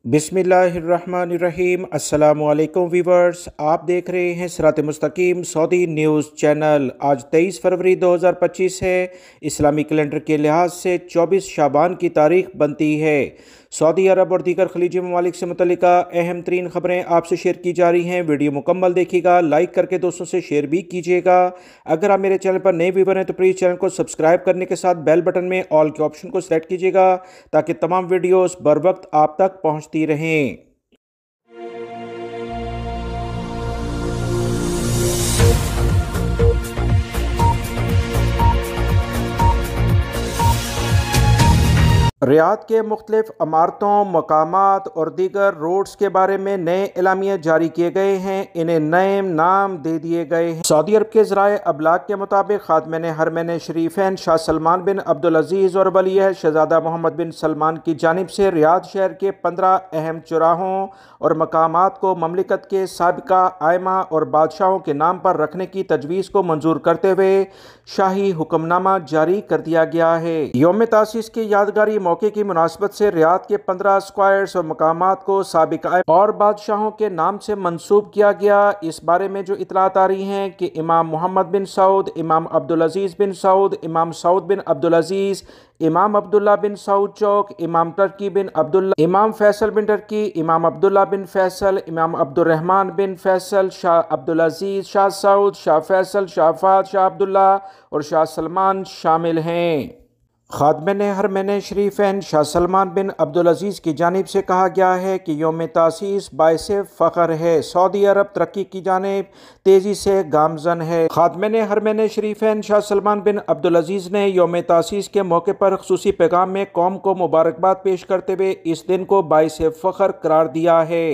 बिस्मिल्लाहिर्रहमानिर्रहीम। अस्सलामु अलैकुम वीवर्स, आप देख रहे हैं सिरात मुस्तकीम सऊदी न्यूज़ चैनल। आज 23 फरवरी 2025 है। इस्लामी कैलेंडर के लिहाज से 24 शाबान की तारीख बनती है। सऊदी अरब और दीगर खलीजी ममालिक से मुतल्लिका अहम तरीन खबरें आपसे शेयर की जा रही हैं। वीडियो मुकम्मल देखिएगा, लाइक करके दोस्तों से शेयर भी कीजिएगा। अगर आप मेरे चैनल पर नए व्यूवर हैं तो प्लीज़ चैनल को सब्सक्राइब करने के साथ बेल बटन में ऑल के ऑप्शन को सेलेक्ट कीजिएगा ताकि तमाम वीडियोस बर वक्त आप तक पहुंचती रहें। रियाद के मुख्तलिफ इमारतों, मकामात और दीगर रोड्स के बारे में नए एलामिया जारी किए गए हैं। इन्हें नए नाम दे दिए गए हैं। सऊदी अरब के ज़राए अबलाग के मुताबिक खातमीन हरमैन शरीफैन शाह सलमान बिन अब्दुल अजीज़ और वलीअहद शहजादा मोहम्मद बिन सलमान की जानिब से रियाद शहर के 15 अहम चौराहों और मकामात को ममलिकत के साबिका आइमा और बादशाहों के नाम पर रखने की तजवीज़ को मंजूर करते हुए शाही हुक्मनामा जारी कर दिया गया है। यौम तासीस की यादगारी मौके की मुनासबत से रियाद के 15 स्क्वायर्स और मकामात को साबिका और बादशाहों के नाम से मंसूब किया गया। इस बारे में जो इतलात आ रही हैं कि इमाम मोहम्मद बिन सऊद, इमाम अब्दुल अजीज़ बिन सऊद, इमाम सऊद बिन अब्दुल अजीज़, इमाम अब्दुल्ला बिन सऊद चौक, इमाम टर्की बिन अब्दुल्ला, इमाम फैसल बिन टर्की, इमाम अब्दुल्ला बिन फैसल, इमाम अब्दुर्रहमान बिन फैसल, शाह अब्दुल अजीज़, शाह सऊद, शाह फैसल, शाह फाद, शाह अब्दुल्ला और शाह सलमान शामिल हैं। खातमीन हरमैन शरीफैन शाह सलमान बिन अब्दुल अजीज़ की जानिब से कहा गया है कि यौम तासीस बाइसे फ़ख्र है। सऊदी अरब तरक्की की जानिब तेज़ी से गामज़न है। खातमीन हरमैन शरीफैन शाह सलमान बिन अब्दुल अजीज़ ने यौम तासीस के मौके पर ख़ुसूसी पैगाम में कौम को मुबारकबाद पेश करते हुए इस दिन को बाइसे फ़ख्र करार दिया है।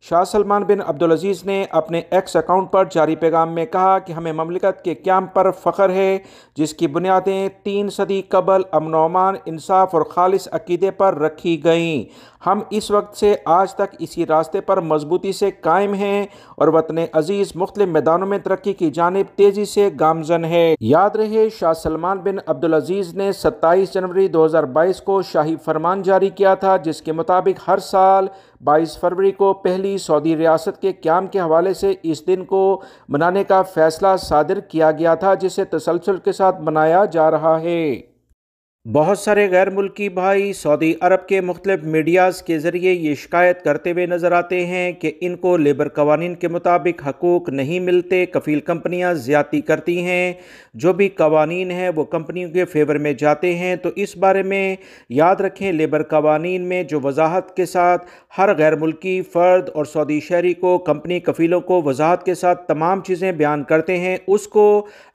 शाह सलमान बिन अब्दुल अजीज़ ने अपने एक्स अकाउंट पर जारी पैगाम में कहा कि हमें ममलिकत के क़याम पर फ़ख्र है जिसकी बुनियादें 3 सदी कबल अमन व अमान, इंसाफ और खालिस अकीदे पर रखी गईं। हम इस वक्त से आज तक इसी रास्ते पर मजबूती से कायम हैं और वतन अजीज़ मुख्तलिफ मैदानों में तरक्की की जानिब तेज़ी से गामज़न है। याद रहे, शाह सलमान बिन अब्दुल अजीज़ ने 27 जनवरी 2022 को शाही फरमान जारी किया था जिसके मुताबिक हर साल 22 फरवरी को पहली सऊदी रियासत के क़याम के हवाले से इस दिन को मनाने का फ़ैसला सादिर किया गया था जिसे तसलसल के साथ मनाया जा रहा है। बहुत सारे गैर मुल्की भाई सऊदी अरब के मुख्तलिफ मीडियाज़ के ज़रिए ये शिकायत करते हुए नज़र आते हैं कि इनको लेबर कवानीन के मुताबिक हकूक़ नहीं मिलते, कफ़ील कंपनियां ज़्यादती करती हैं, जो भी कवानीन हैं वो कंपनियों के फेवर में जाते हैं। तो इस बारे में याद रखें, लेबर कवानीन में जो वजाहत के साथ हर गैर मुल्की फ़र्द और सऊदी शहरी को कंपनी कफ़ीलों को वजाहत के साथ तमाम चीज़ें बयान करते हैं, उसको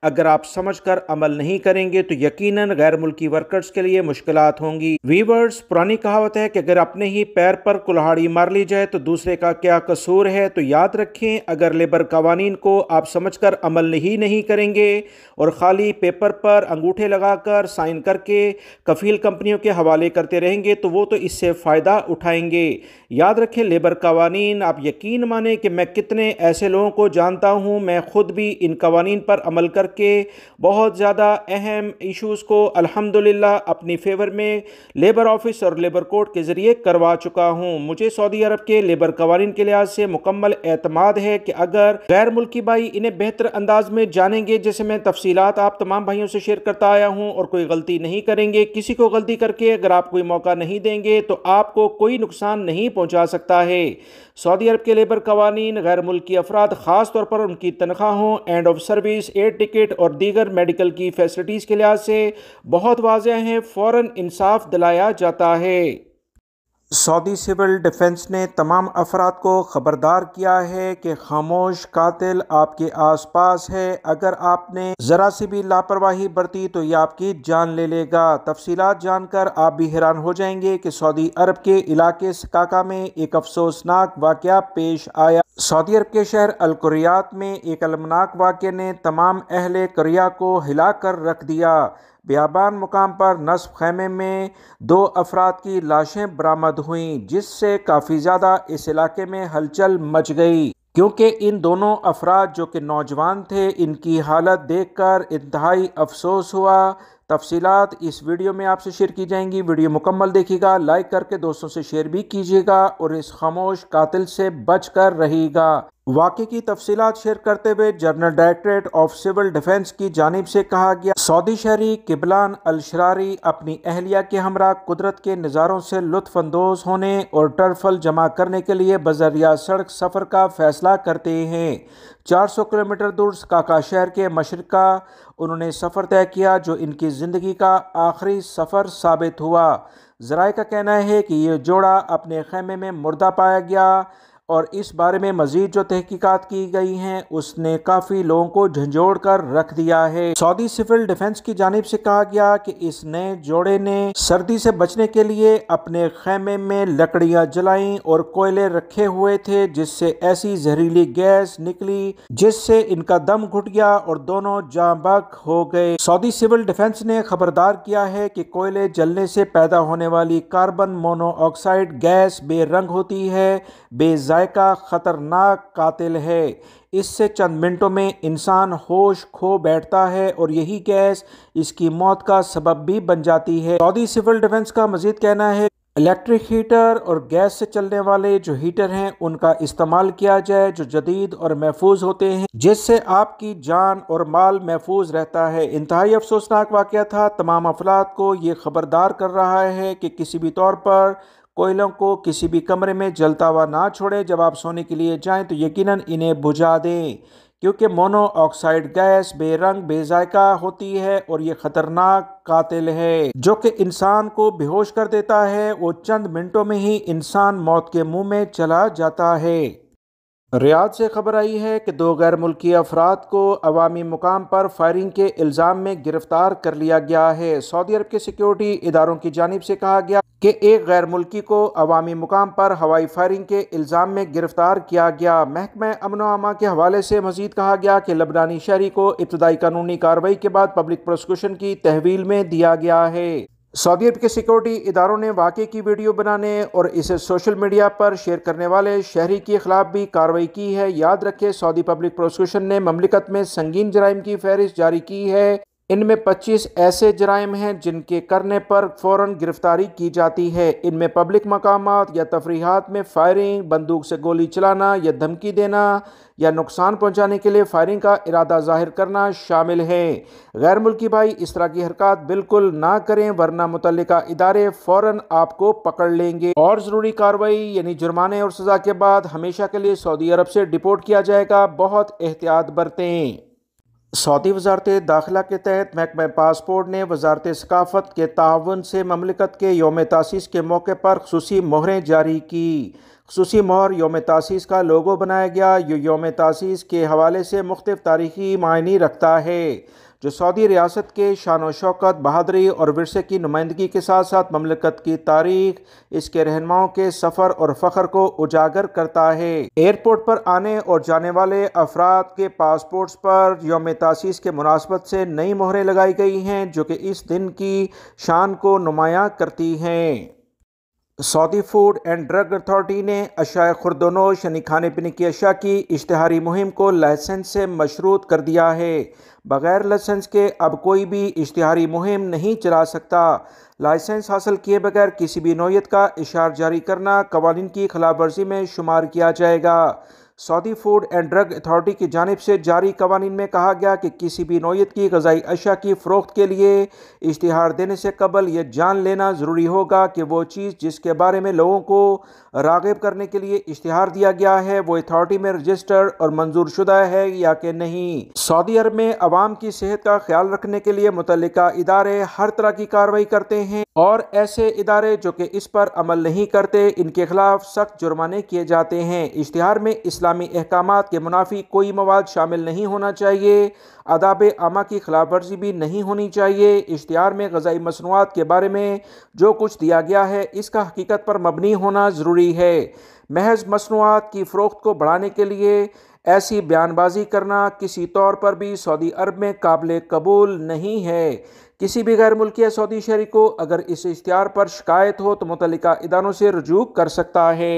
अगर आप समझ कर अमल नहीं करेंगे तो यकीनन गैर मुल्की वर्कर्स के लिए मुश्किलात होंगी। वीवर्स, पुरानी कहावत है कि अगर अपने ही पैर पर कुल्हाड़ी मार ली जाए तो दूसरे का क्या कसूर है। तो याद रखें, अगर लेबर कवानीन को आप समझकर अमल नहीं करेंगे और खाली पेपर पर अंगूठे लगाकर साइन करके कफील कंपनियों के हवाले करते रहेंगे तो वो तो इससे फ़ायदा उठाएंगे। याद रखें, लेबर कवानीन, आप यकीन माने कि मैं कितने ऐसे लोगों को जानता हूँ, मैं खुद भी इन कवानीन पर अमल करके बहुत ज़्यादा अहम इशूज़ को अल्हम्दुलिल्लाह अपनी फेवर में लेबर ऑफिस और लेबर कोर्ट के ज़रिए करवा चुका हूँ। मुझे सऊदी अरब के लेबर कवानीन के लिहाज से मुकम्मल एतमाद है कि अगर गैर मुल्की भाई इन्हें बेहतर अंदाज में जानेंगे, जैसे मैं तफसीलात आप तमाम भाइयों से शेयर करता आया हूँ, और कोई गलती नहीं करेंगे, किसी को गलती करके अगर आप कोई मौका नहीं देंगे तो आपको कोई नुकसान नहीं पहुँचा सकता है। सऊदी अरब के लेबर कवानीन गैर मुल्की अफराद ख़ास तौर पर उनकी तनख्वाहों, end of service, air ticket और दीगर मेडिकल की फैसिलिटीज़ के लिहाज से बहुत वाज़ेह हैं, फ़ौरन इंसाफ दिलाया जाता है। सऊदी सिविल डिफेंस ने तमाम अफराद को ख़बरदार किया है कि खामोश कातिल आपके आसपास है, अगर आपने ज़रा सी भी लापरवाही बरती तो यह आपकी जान ले लेगा। तफसीलात जानकर आप भी हैरान हो जाएंगे कि सऊदी अरब के इलाके सकाका में एक अफसोसनाक वाक़या पेश आया। सऊदी अरब के शहर अल कुरैयात में एक अलमनाक वाक़े ने तमाम अहले कुरैया को हिला कर रख दिया। बियाबान मुकाम पर नस्ब खैमे में 2 अफराद की लाशें बरामद हुईं, जिससे काफ़ी ज़्यादा इस इलाके में हलचल मच गई। क्योंकि इन दोनों अफराद जो कि नौजवान थे, इनकी हालत देखकर इंतहाई अफसोस हुआ। तफसीलात इस वीडियो में आपसे शेयर की जाएंगी। वीडियो मुकम्मल देखिएगा, लाइक करके दोस्तों से शेयर भी कीजिएगा और इस खामोश कातिल से बचकर रहिएगा। वाक़े की तफसीलात शेयर करते हुए general directorate of civil defence की जानिब से कहा गया, सऊदी शहरी किबलान अल शरारी अपनी अहलिया के हमरा कुदरत के नज़ारों से लुत्फ अंदोज होने और टर्फल जमा करने के लिए बजरिया सड़क सफ़र का फैसला करते हैं। 400 किलोमीटर दूर काका शहर के मशरिक़ का उन्होंने सफ़र तय किया, जो इनकी ज़िंदगी का आखिरी सफ़र साबित हुआ। ज़राए का कहना है कि ये जोड़ा अपने खेमे में मुर्दा पाया गया और इस बारे में मजीद जो तहकीकात की गई हैं उसने काफ़ी लोगों को झंझोड़ कर रख दिया है। सऊदी सिविल डिफेंस की जानिब से कहा गया कि इस नए जोड़े ने सर्दी से बचने के लिए अपने खेमे में लकड़ियां जलाईं और कोयले रखे हुए थे, जिससे ऐसी जहरीली गैस निकली जिससे इनका दम घुट गया और दोनों जाँ बहक हो गए। सऊदी सिविल डिफेंस ने खबरदार किया है कि कोयले जलने से पैदा होने वाली कार्बन मोनोऑक्साइड गैस बेरंग होती है, बेजायका, खतरनाक कातिल है। इससे चंद मिनटों में इंसान होश खो बैठता है और यही गैस इसकी मौत का सबब भी बन जाती है। सऊदी सिविल डिफेंस का मजीद कहना है इलेक्ट्रिक हीटर और गैस से चलने वाले जो हीटर हैं उनका इस्तेमाल किया जाए, जो जदीद और महफूज होते हैं, जिससे आपकी जान और माल महफूज रहता है। इंतहाई अफसोसनाक वाक़या था। तमाम अफराद को ये खबरदार कर रहा है कि किसी भी तौर पर कोयलों को किसी भी कमरे में जलता हुआ ना छोड़ें। जब आप सोने के लिए जाएं तो यकीनन इन्हें बुझा दें, क्योंकि मोनोऑक्साइड गैस बेरंग बेजायका होती है और ये खतरनाक कातिल है जो कि इंसान को बेहोश कर देता है। वो चंद मिनटों में ही इंसान मौत के मुंह में चला जाता है। रियाद से खबर आई है कि 2 गैर मुल्की अफराद को अवामी मुकाम पर फायरिंग के इल्ज़ाम में गिरफ्तार कर लिया गया है। सऊदी अरब के सिक्योरिटी इदारों की जानिब से कहा गया कि एक गैर मुल्की को अवामी मुकाम पर हवाई फायरिंग के इल्ज़ाम में गिरफ्तार किया गया। महकमा अमन व अमा के हवाले से मजीद कहा गया कि लबनानी शहरी को इब्तदाई कानूनी कार्रवाई के बाद पब्लिक प्रोसिक्यूशन की तहवील में दिया गया है। सऊदी अरब के सिक्योरिटी इदारों ने वाक़े की वीडियो बनाने और इसे सोशल मीडिया पर शेयर करने वाले शहरी के खिलाफ भी कार्रवाई की है। याद रखें, सऊदी पब्लिक प्रोसिक्यूशन ने ममलिकत में संगीन जराइम की फहरिस्त जारी की है। इनमें 25 ऐसे जराइम हैं जिनके करने पर फ़ौरन गिरफ्तारी की जाती है। इनमें पब्लिक मकामात या तफरीहात में फायरिंग, बंदूक से गोली चलाना या धमकी देना या नुकसान पहुंचाने के लिए फायरिंग का इरादा जाहिर करना शामिल है। गैर मुल्की भाई इस तरह की हरकत बिल्कुल ना करें, वरना मुतल्लिका इदारे फ़ौरन आपको पकड़ लेंगे और ज़रूरी कार्रवाई यानी जुर्माने और सज़ा के बाद हमेशा के लिए सऊदी अरब से डिपोर्ट किया जाएगा। बहुत एहतियात बरतें। सऊदी वजारत दाखिला के तहत महकमा पासपोर्ट ने वजारत सकाफत के ताउन से ममलिकत के यौम तासीस के मौके पर खसूसी मोहरें जारी की। खसूसी मोहर यौम तासीस का लोगो बनाया गया। ये यौम तासीस के हवाले से मुख्तलिफ तारीखी मायने रखता है, जो सऊदी रियासत के शान व शौकत, बहादुरी और विरसे की नुमाइंदगी के साथ साथ ममलिकत की तारीख, इसके रहनुमाओं के सफ़र और फ़ख्र को उजागर करता है। एयरपोर्ट पर आने और जाने वाले अफराद के पासपोर्ट्स पर यौम तासीस के मुनासबत से नई मोहरें लगाई गई हैं, जो कि इस दिन की शान को नुमायाँ करती हैं। Saudi food and drug authority ने अशाए खुर्दनोश यानी खाने पीने की अशिया की इश्तिहारी मुहिम को लाइसेंस से मशरूत कर दिया है। बगैर लाइसेंस के अब कोई भी इश्तिहारी मुहिम नहीं चला सकता। लाइसेंस हासिल किए बगैर किसी भी नौयत का इशार जारी करना कवानीन की खिलाफ वर्जी में शुमार किया जाएगा। Saudi food and drug authority की जानिब से जारी कवानीन में कहा गया कि किसी भी नौयत की ग़िज़ाई अशिया की फ़रोख्त के लिए इश्तिहार देने से कबल यह जान लेना ज़रूरी होगा कि वो चीज़ जिसके बारे में लोगों को राग़िब करने के लिए इश्तिहार दिया गया है वो अथॉरिटी में रजिस्टर्ड और मंजूर शुदा है या कि नहीं। सऊदी अरब में अवाम की सेहत का ख्याल रखने के लिए मुतल्लिका इदारे हर तरह की कार्रवाई करते हैं और ऐसे इदारे जो कि इस पर अमल नहीं करते इनके खिलाफ सख्त जुर्माने किए जाते हैं। इश्तिहार में इस्लामी अहकामात के मुनाफी कोई मवाद शामिल नहीं होना चाहिए। आदाब आमा की खिलाफ वर्जी भी नहीं होनी चाहिए। इश्तिहार में ग़िज़ाई मसनूआत के बारे में जो कुछ दिया गया है इसका हकीकत पर मबनी होना ज़रूरी है। महज मसनूआत की फ़रोख्त को बढ़ाने के लिए ऐसी बयानबाजी करना किसी तौर पर भी सऊदी अरब में काबिल कबूल नहीं है। किसी भी गैर मुल्की या सऊदी शहरी को अगर इस इश्तिहार पर शिकायत हो तो मुतल्लिका इदारों से रुजू कर सकता है।